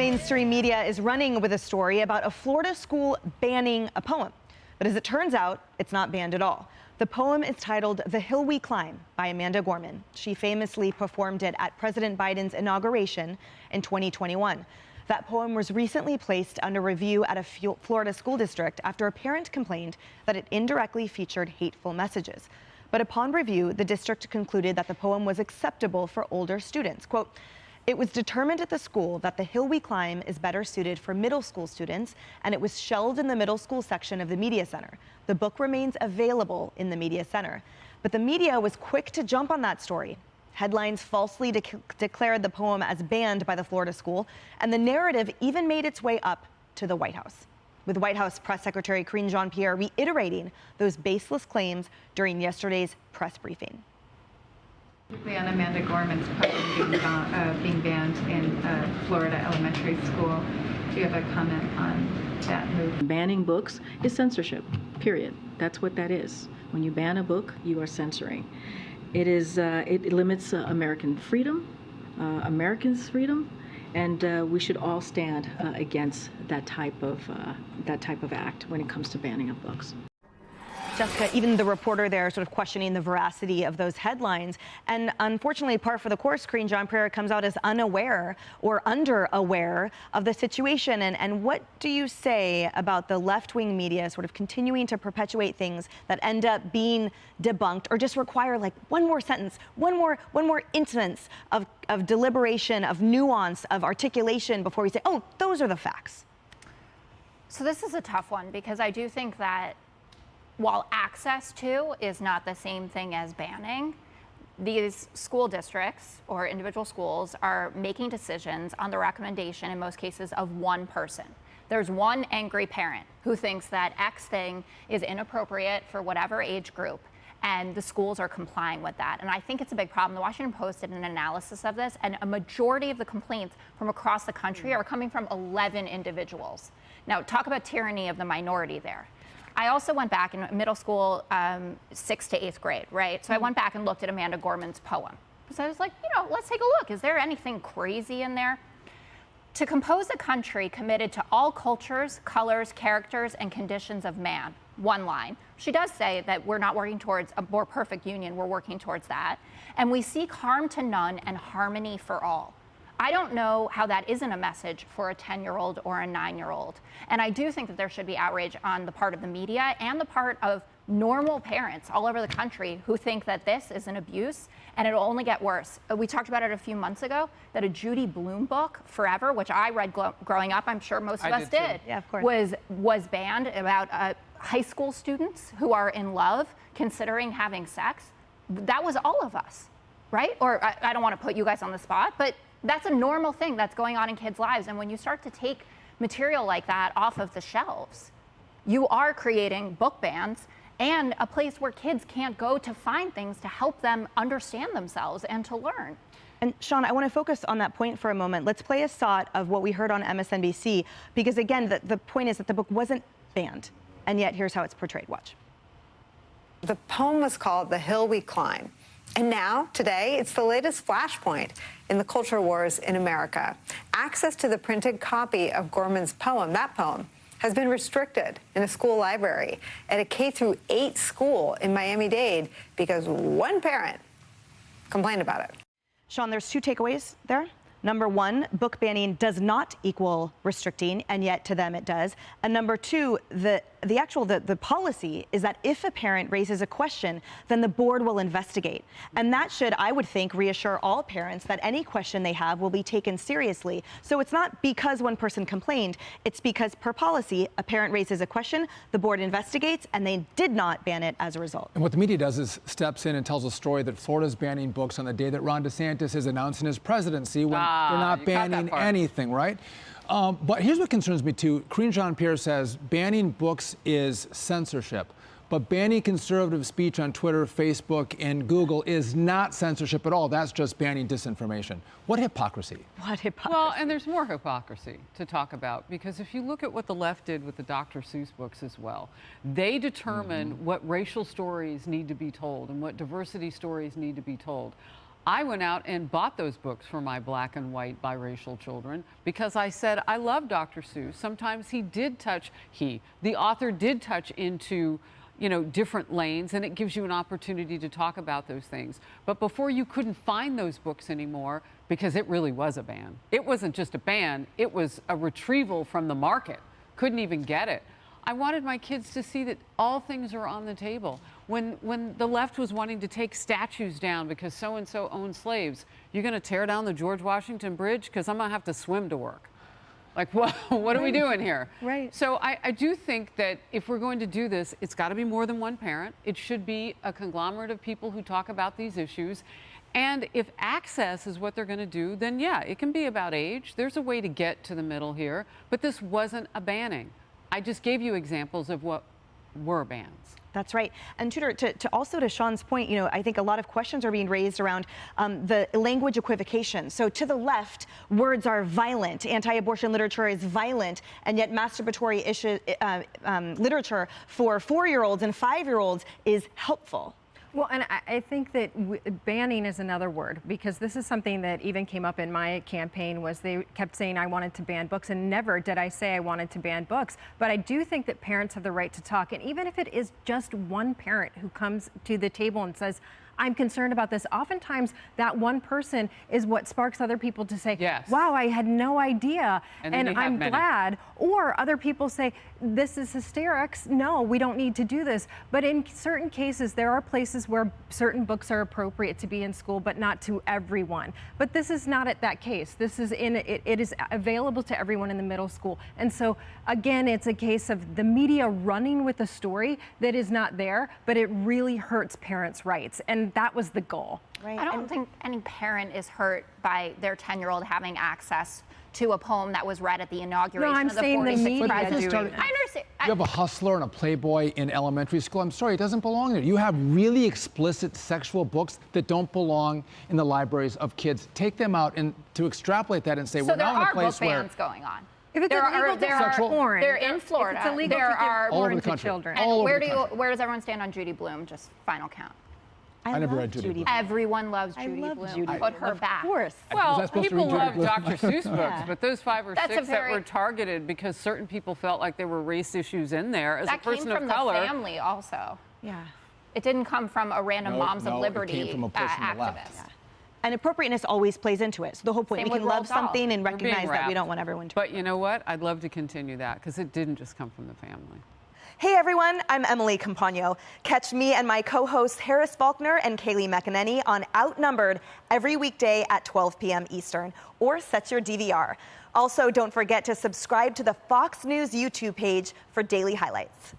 mainstream media is running with a story about a Florida school banning a poem. But as it turns out, it's not banned at all. The poem is titled "The Hill We Climb" by Amanda Gorman. She famously performed it at President Biden's inauguration in 2021. That poem was recently placed under review at a Florida school district after a parent complained that it indirectly featured hateful messages. But upon review, the district concluded that the poem was acceptable for older students. Quote, "It was determined at the school that The Hill We Climb is better suited for middle school students, and it was shelved in the middle school section of the media center. The book remains available in the media center." But the media was quick to jump on that story. Headlines falsely declared the poem as banned by the Florida school, and the narrative even made its way up to the White House, with White House Press Secretary Karine Jean-Pierre reiterating those baseless claims during yesterday's press briefing. On Amanda Gorman's poem being banned in Florida elementary school, do you have a comment on that move? Banning books is censorship, period. That's what that is. When you ban a book, you are censoring. It is. It limits American freedom, Americans' freedom, and we should all stand against that type of act when it comes to banning of books. Jessica, even the reporter there sort of questioning the veracity of those headlines. And unfortunately, par for the course, Karine Jean-Pierre comes out as unaware or under-aware of the situation. And what do you say about the left-wing media sort of continuing to perpetuate things that end up being debunked or just require like one more sentence, one more instance of deliberation, of nuance, of articulation before we say, oh, those are the facts? So this is a tough one because I do think that while access to is not the same thing as banning, these school districts or individual schools are making decisions on the recommendation, in most cases, of one person. There's one angry parent who thinks that X thing is inappropriate for whatever age group, and the schools are complying with that. And I think it's a big problem. The Washington Post did an analysis of this, and a majority of the complaints from across the country are coming from 11 individuals. Now, talk about tyranny of the minority there. I also went back in middle school, 6th to 8th grade, right? So I went back and looked at Amanda Gorman's poem. So I was like, let's take a look. Is there anything crazy in there? To compose a country committed to all cultures, colors, characters, and conditions of man. One line. She does say that we're not working towards a more perfect union. We're working towards that. And we seek harm to none and harmony for all. I don't know how that isn't a message for a 10-year-old or a 9-year-old. And I do think that there should be outrage on the part of the media and the part of normal parents all over the country who think that this is an abuse and it'll only get worse. We talked about it a few months ago, that a Judy Blume book, Forever, which I read growing up, I'm sure most of us did, yeah, of course, was banned about high school students who are in love, considering having sex. That was all of us, right? Or I don't want to put you guys on the spot, but that's a normal thing that's going on in kids' lives. And when you start to take material like that off of the shelves, you are creating book bans and a place where kids can't go to find things to help them understand themselves and to learn. And Sean, I want to focus on that point for a moment. Let's play a shot of what we heard on MSNBC, because again, the point is that the book wasn't banned, and yet here's how it's portrayed. Watch. The poem was called "The Hill We Climb." And now, today, it's the latest flashpoint in the culture wars in America. Access to the printed copy of Gorman's poem, that poem, has been restricted in a school library at a K-8 school in Miami-Dade because one parent complained about it. Sean, there's two takeaways there. Number one, book banning does not equal restricting, and yet to them it does. And number two, the policy is that if a parent raises a question, then the board will investigate. And that should, I would think, reassure all parents that any question they have will be taken seriously. So it's not because one person complained, it's because per policy, a parent raises a question, the board investigates, and they did not ban it as a result. And what the media does is steps in and tells a story that Florida's banning books on the day that Ron DeSantis is announcing his presidency, when they're not banning anything, right? But here's what concerns me, too. Karine Jean-Pierre says banning books is censorship. But banning conservative speech on Twitter, Facebook, and Google is not censorship at all. That's just banning disinformation. What hypocrisy? What hypocrisy? Well, and there's more hypocrisy to talk about, because if you look at what the left did with the Dr. Seuss books as well, they determine what racial stories need to be told and what diversity stories need to be told. I went out and bought those books for my black and white biracial children because I said, I love Dr. Seuss. Sometimes the author did touch into, different lanes, and it gives you an opportunity to talk about those things. But before, you couldn't find those books anymore because it really was a ban. It wasn't just a ban, it was a retrieval from the market. Couldn't even get it. I wanted my kids to see that all things are on the table. When the left was wanting to take statues down because so-and-so owned slaves, you're going to tear down the George Washington Bridge? Because I'm going to have to swim to work. Like, what are we doing here? Right. So I do think that if we're going to do this, it's got to be more than one parent. It should be a conglomerate of people who talk about these issues. And if access is what they're going to do, then yeah, it can be about age. There's a way to get to the middle here. But this wasn't a banning. I just gave you examples of what were bans. That's right. And Tudor, to Sean's point, I think a lot of questions are being raised around the language equivocation. So to the left, words are violent, anti-abortion literature is violent, and yet masturbatory literature for 4-year-olds and 5-year-olds is helpful. Well, and I think that banning is another word, because this is something that even came up in my campaign. Was they kept saying I wanted to ban books, and never did I say I wanted to ban books. But I do think that parents have the right to talk, and even if it is just one parent who comes to the table and says, I'm concerned about this, oftentimes that one person is what sparks other people to say, yes, wow, I had no idea, and I'm glad. Or other people say, this is hysterics, no, we don't need to do this. But in certain cases, there are places where certain books are appropriate to be in school, but not to everyone. But this is not at that case. This is it is available to everyone in the middle school. And so again, it's a case of the media running with a story that is not there, but it really hurts parents' rights. And that was the goal. Right. I don't think any parent is hurt by their 10-year-old having access to a poem that was read at the inauguration of the 46th president. I understand. You have a hustler and a playboy in elementary school. I'm sorry, it doesn't belong there. You have really explicit sexual books that don't belong in the libraries of kids. Take them out, and to extrapolate that and say, we're now in a place where... So there are book bans going on. If it's illegal to have porn, they're in Florida. If it's illegal to give porn to children. And where does everyone stand on Judy Blume? Just final count. I never read Judy Blume. Everyone loves Judy Blume. Put her back. Of course. Well, people love Dr. Seuss books, but those 5 or 6 that were targeted because certain people felt like there were race issues in there, as a person of color. That came from the family also. Yeah. It didn't come from a random Moms of Liberty it came from a person on the activist. left. Yeah. And appropriateness always plays into it. So the whole point, Same we can with love Roald Dahl. something and We're being recognize that we wrapped. don't want everyone to. But you know what? I'd love to continue that because it didn't just come from the family. Hey everyone, I'm Emily Campagno. Catch me and my co-hosts Harris Faulkner and Kaylee McEnany on Outnumbered every weekday at 12 p.m. Eastern, or set your DVR. Also, don't forget to subscribe to the Fox News YouTube page for daily highlights.